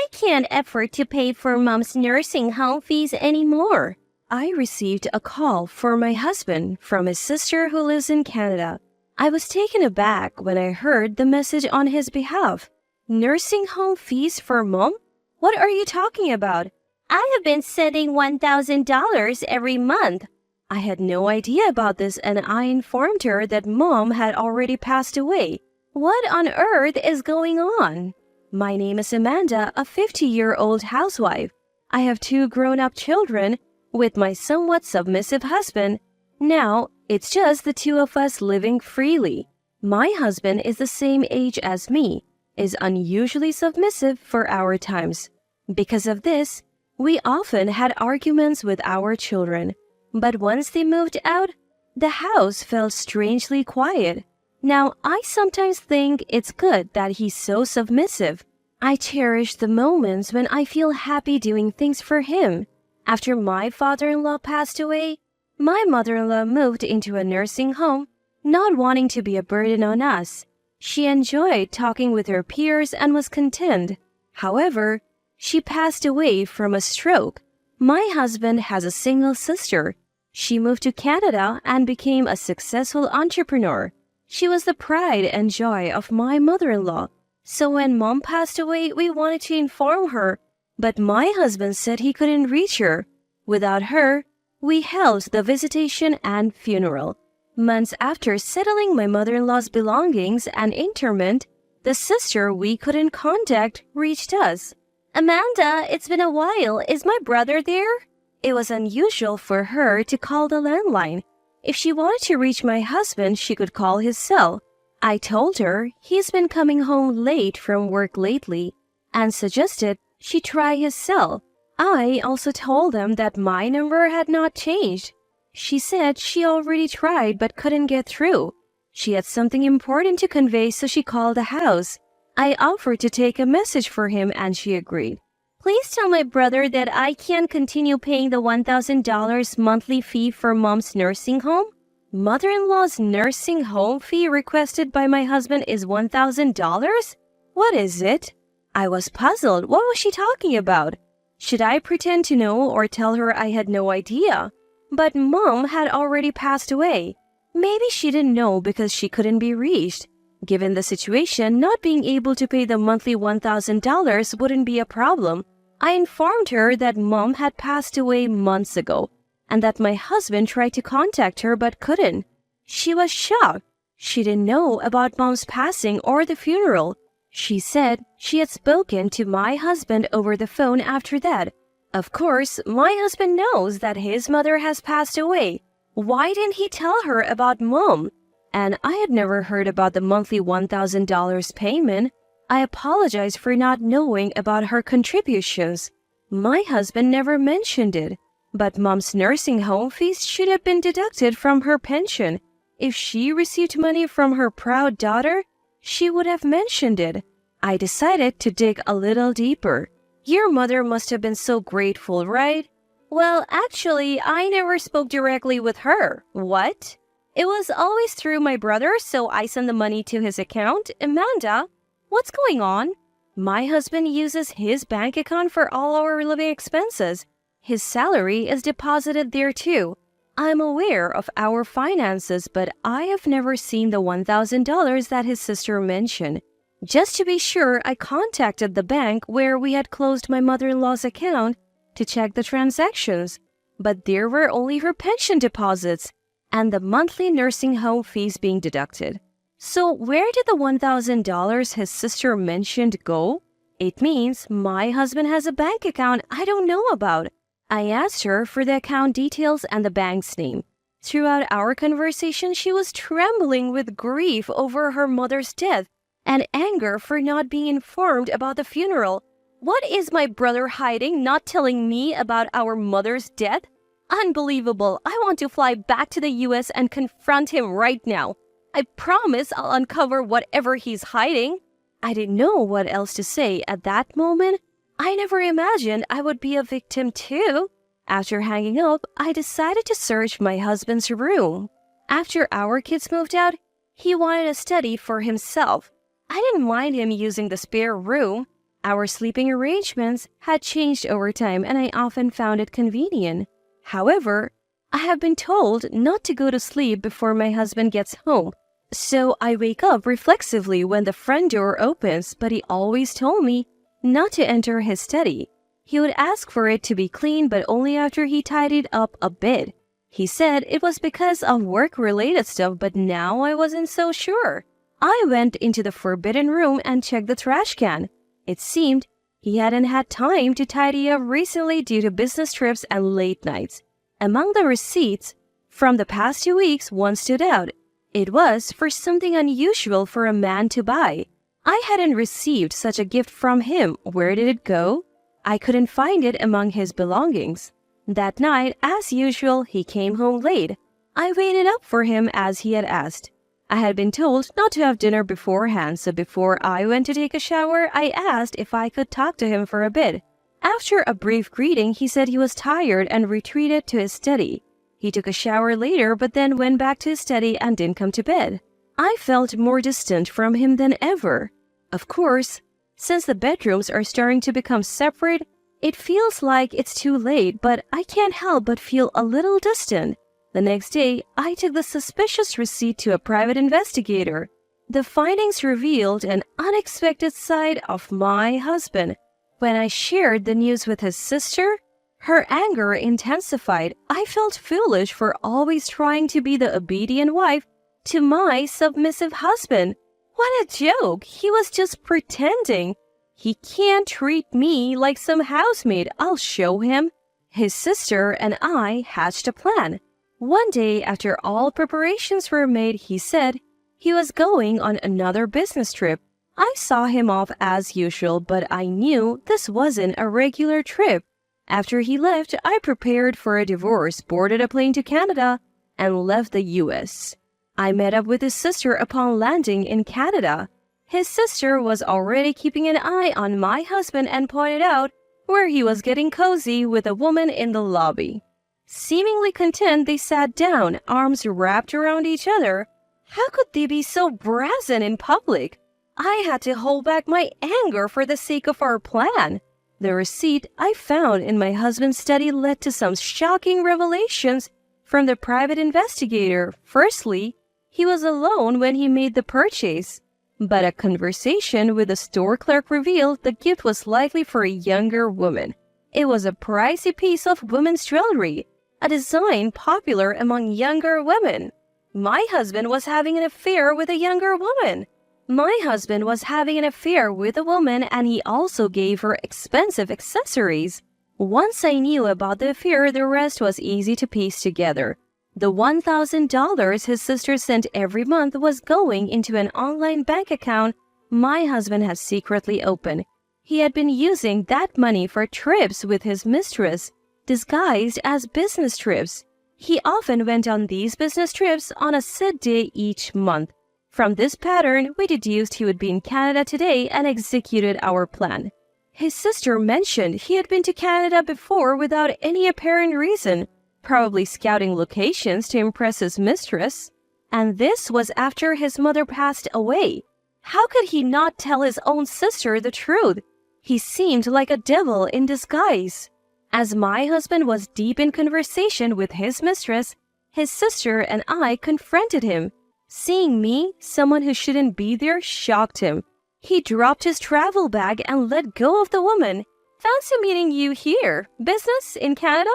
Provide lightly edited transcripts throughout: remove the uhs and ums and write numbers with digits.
I can't afford to pay for Mom's nursing home fees anymore. I received a call for my husband from his sister who lives in Canada. I was taken aback when I heard the message on his behalf. Nursing home fees for Mom? What are you talking about? I have been sending $1,000 every month. I had no idea about this and I informed her that Mom had already passed away. What on earth is going on? My name is Amanda, a 50-year-old housewife. I have 2 grown-up children with my somewhat submissive husband. Now, it's just the 2 of us living freely. My husband is the same age as me, is unusually submissive for our times. Because of this, we often had arguments with our children. But once they moved out, the house felt strangely quiet. Now, I sometimes think it's good that he's so submissive. I cherish the moments when I feel happy doing things for him. After my father-in-law passed away, my mother-in-law moved into a nursing home, not wanting to be a burden on us. She enjoyed talking with her peers and was content. However, she passed away from a stroke. My husband has a single sister. She moved to Canada and became a successful entrepreneur. She was the pride and joy of my mother-in-law. So when Mom passed away, we wanted to inform her, but my husband said he couldn't reach her. Without her, we held the visitation and funeral. Months after settling my mother-in-law's belongings and interment, the sister we couldn't contact reached us. Amanda, it's been a while. Is my brother there? It was unusual for her to call the landline. If she wanted to reach my husband, she could call his cell. I told her he's been coming home late from work lately and suggested she try his cell. I also told them that my number had not changed. She said she already tried but couldn't get through. She had something important to convey, so she called the house. I offered to take a message for him and she agreed. Please tell my brother that I can't continue paying the $1,000 monthly fee for Mom's nursing home. Mother-in-law's nursing home fee requested by my husband is $1,000? What is it? I was puzzled. What was she talking about? Should I pretend to know or tell her I had no idea? But Mom had already passed away. Maybe she didn't know because she couldn't be reached. Given the situation, not being able to pay the monthly $1,000 wouldn't be a problem. I informed her that Mom had passed away months ago and that my husband tried to contact her but couldn't. She was shocked. She didn't know about Mom's passing or the funeral. She said she had spoken to my husband over the phone after that. Of course, my husband knows that his mother has passed away. Why didn't he tell her about Mom? And I had never heard about the monthly $1,000 payment. I apologized for not knowing about her contributions. My husband never mentioned it, but Mom's nursing home fees should have been deducted from her pension. If she received money from her proud daughter, she would have mentioned it. I decided to dig a little deeper. Your mother must have been so grateful, right? Well, actually, I never spoke directly with her. What? It was always through my brother, so I sent the money to his account. Amanda, what's going on? My husband uses his bank account for all our living expenses. His salary is deposited there too. I'm aware of our finances, but I have never seen the $1,000 that his sister mentioned. Just to be sure, I contacted the bank where we had closed my mother-in-law's account to check the transactions, but there were only her pension deposits and the monthly nursing home fees being deducted. So where did the $1,000 his sister mentioned go? It means my husband has a bank account I don't know about. I asked her for the account details and the bank's name. Throughout our conversation, she was trembling with grief over her mother's death and anger for not being informed about the funeral. What is my brother hiding, not telling me about our mother's death? Unbelievable. I want to fly back to the US and confront him right now. I promise I'll uncover whatever he's hiding. I didn't know what else to say at that moment. I never imagined I would be a victim too. After hanging up, I decided to search my husband's room. After our kids moved out, he wanted a study for himself. I didn't mind him using the spare room. Our sleeping arrangements had changed over time and I often found it convenient. However, I have been told not to go to sleep before my husband gets home. So I wake up reflexively when the front door opens, but he always told me not to enter his study. He would ask for it to be clean, but only after he tidied up a bit. He said it was because of work-related stuff, but now I wasn't so sure. I went into the forbidden room and checked the trash can. It seemed he hadn't had time to tidy up recently due to business trips and late nights. Among the receipts from the past 2 weeks, one stood out. It was for something unusual for a man to buy. I hadn't received such a gift from him. Where did it go? I couldn't find it among his belongings. That night, as usual, he came home late. I waited up for him as he had asked. I had been told not to have dinner beforehand, so before I went to take a shower, I asked if I could talk to him for a bit. After a brief greeting, he said he was tired and retreated to his study. He took a shower later, but then went back to his study and didn't come to bed. I felt more distant from him than ever. Of course, since the bedrooms are starting to become separate, it feels like it's too late, but I can't help but feel a little distant. The next day, I took the suspicious receipt to a private investigator. The findings revealed an unexpected side of my husband. When I shared the news with his sister, her anger intensified. I felt foolish for always trying to be the obedient wife to my submissive husband. What a joke! He was just pretending. He can't treat me like some housemaid. I'll show him. His sister and I hatched a plan. One day, after all preparations were made, he said he was going on another business trip. I saw him off as usual, but I knew this wasn't a regular trip. After he left, I prepared for a divorce, boarded a plane to Canada, and left the U.S. I met up with his sister upon landing in Canada. His sister was already keeping an eye on my husband and pointed out where he was getting cozy with a woman in the lobby. Seemingly content, they sat down, arms wrapped around each other. How could they be so brazen in public? I had to hold back my anger for the sake of our plan. The receipt I found in my husband's study led to some shocking revelations from the private investigator. Firstly, he was alone when he made the purchase, but a conversation with the store clerk revealed the gift was likely for a younger woman. It was a pricey piece of women's jewelry, a design popular among younger women. My husband was having an affair with a younger woman. My husband was having an affair with a woman, and he also gave her expensive accessories. Once I knew about the affair, the rest was easy to piece together. The $1,000 his sister sent every month was going into an online bank account my husband had secretly opened. He had been using that money for trips with his mistress, disguised as business trips. He often went on these business trips on a set day each month. From this pattern, we deduced he would be in Canada today and executed our plan. His sister mentioned he had been to Canada before without any apparent reason, probably scouting locations to impress his mistress. And this was after his mother passed away. How could he not tell his own sister the truth? He seemed like a devil in disguise. As my husband was deep in conversation with his mistress, his sister and I confronted him. Seeing me, someone who shouldn't be there, shocked him. He dropped his travel bag and let go of the woman. Fancy meeting you here. Business in Canada?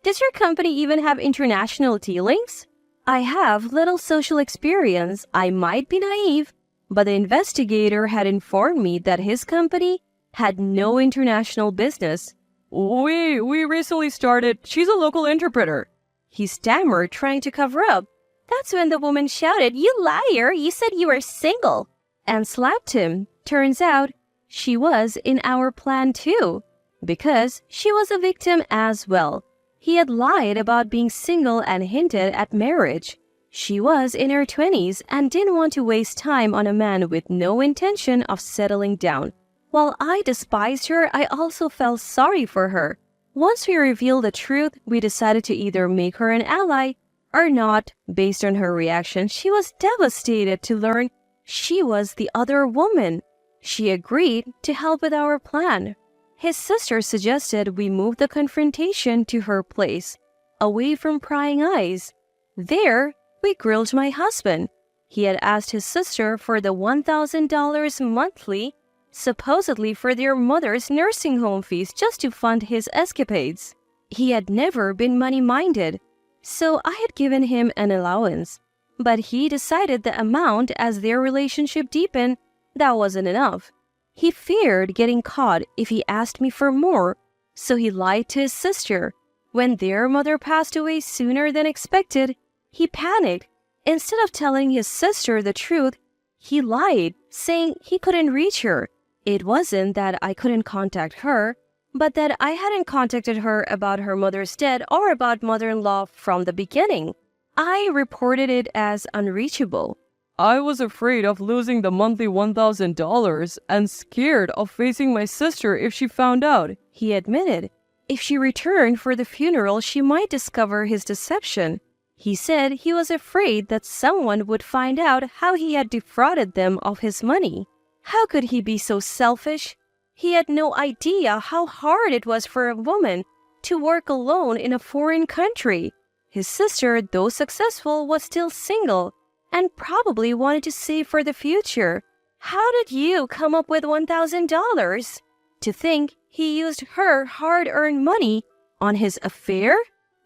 Does your company even have international dealings? I have little social experience. I might be naive, but the investigator had informed me that his company had no international business. We recently started. She's a local interpreter. He stammered, trying to cover up. That's when the woman shouted, "You liar! You said you were single!" and slapped him. Turns out, she was in our plan too, because she was a victim as well. He had lied about being single and hinted at marriage. She was in her 20s and didn't want to waste time on a man with no intention of settling down. While I despised her, I also felt sorry for her. Once we revealed the truth, we decided to either make her an ally or not. Based on her reaction, she was devastated to learn she was the other woman. She agreed to help with our plan. His sister suggested we move the confrontation to her place, away from prying eyes. There, we grilled my husband. He had asked his sister for the $1,000 monthly, supposedly for their mother's nursing home fees, just to fund his escapades. He had never been money-minded, so I had given him an allowance. But he decided the amount as their relationship deepened, that wasn't enough. He feared getting caught if he asked me for more, so he lied to his sister. When their mother passed away sooner than expected, he panicked. Instead of telling his sister the truth, he lied, saying he couldn't reach her. It wasn't that I couldn't contact her, but that I hadn't contacted her about her mother's death or about mother-in-law from the beginning. I reported it as unreachable. I was afraid of losing the monthly $1,000 and scared of facing my sister if she found out, he admitted. If she returned for the funeral, she might discover his deception. He said he was afraid that someone would find out how he had defrauded them of his money. How could he be so selfish? He had no idea how hard it was for a woman to work alone in a foreign country. His sister, though successful, was still single and probably wanted to save for the future. How did you come up with $1,000? To think he used her hard-earned money on his affair?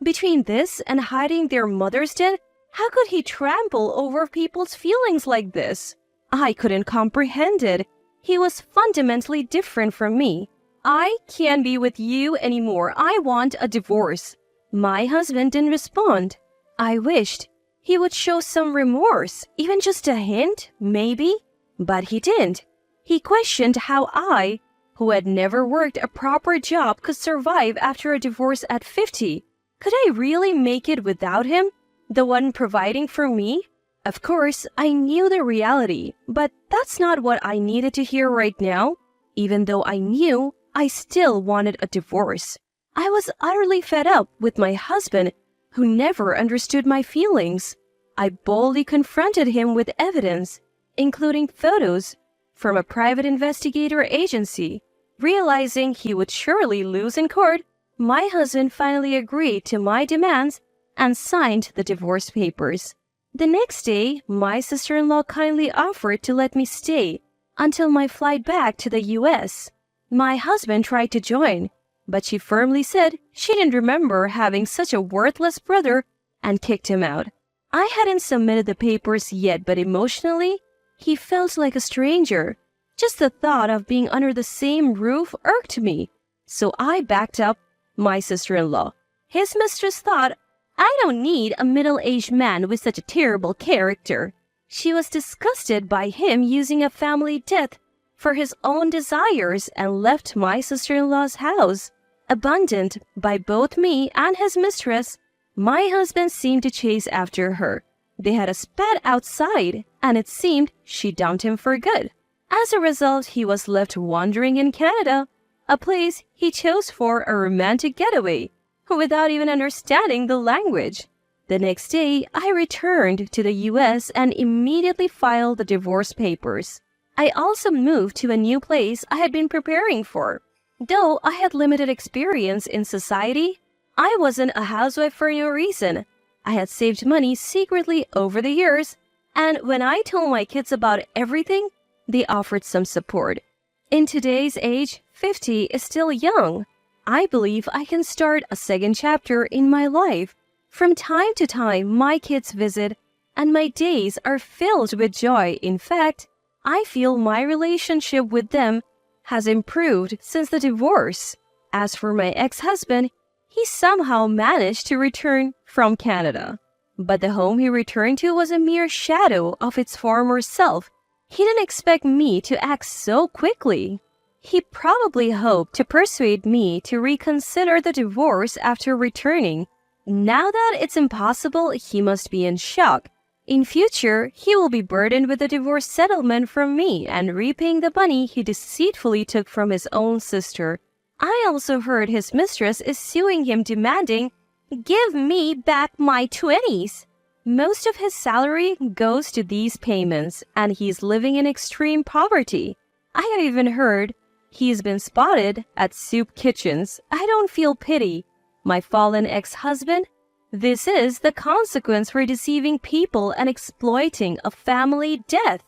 Between this and hiding their mother's death, how could he trample over people's feelings like this? I couldn't comprehend it. He was fundamentally different from me. I can't be with you anymore. I want a divorce. My husband didn't respond. I wished he would show some remorse, even just a hint, maybe. But he didn't. He questioned how I, who had never worked a proper job, could survive after a divorce at 50. Could I really make it without him, the one providing for me? Of course, I knew the reality, but that's not what I needed to hear right now. Even though I knew, I still wanted a divorce. I was utterly fed up with my husband, who never understood my feelings. I boldly confronted him with evidence, including photos from a private investigator agency. Realizing he would surely lose in court, my husband finally agreed to my demands and signed the divorce papers. The next day, my sister-in-law kindly offered to let me stay until my flight back to the U.S. My husband tried to join, but she firmly said she didn't remember having such a worthless brother and kicked him out. I hadn't submitted the papers yet, but emotionally, he felt like a stranger. Just the thought of being under the same roof irked me, so I backed up my sister-in-law. His mistress thought, I don't need a middle-aged man with such a terrible character. She was disgusted by him using a family death for his own desires and left my sister-in-law's house. Abandoned by both me and his mistress, my husband seemed to chase after her. They had a spat outside, and it seemed she dumped him for good. As a result, he was left wandering in Canada, a place he chose for a romantic getaway, without even understanding the language. The next day, I returned to the U.S. and immediately filed the divorce papers. I also moved to a new place I had been preparing for. Though I had limited experience in society, I wasn't a housewife for no reason. I had saved money secretly over the years, and when I told my kids about everything, they offered some support. In today's age, 50 is still young. I believe I can start a second chapter in my life. From time to time, my kids visit, and my days are filled with joy. In fact, I feel my relationship with them has improved since the divorce. As for my ex-husband, he somehow managed to return from Canada. But the home he returned to was a mere shadow of its former self. He didn't expect me to act so quickly. He probably hoped to persuade me to reconsider the divorce after returning. Now that it's impossible, he must be in shock. In future, he will be burdened with a divorce settlement from me and repaying the money he deceitfully took from his own sister. I also heard his mistress is suing him, demanding, "Give me back my 20s." Most of his salary goes to these payments, and he's living in extreme poverty. I have even heard he's been spotted at soup kitchens. I don't feel pity. My fallen ex-husband? This is the consequence for deceiving people and exploiting a family death.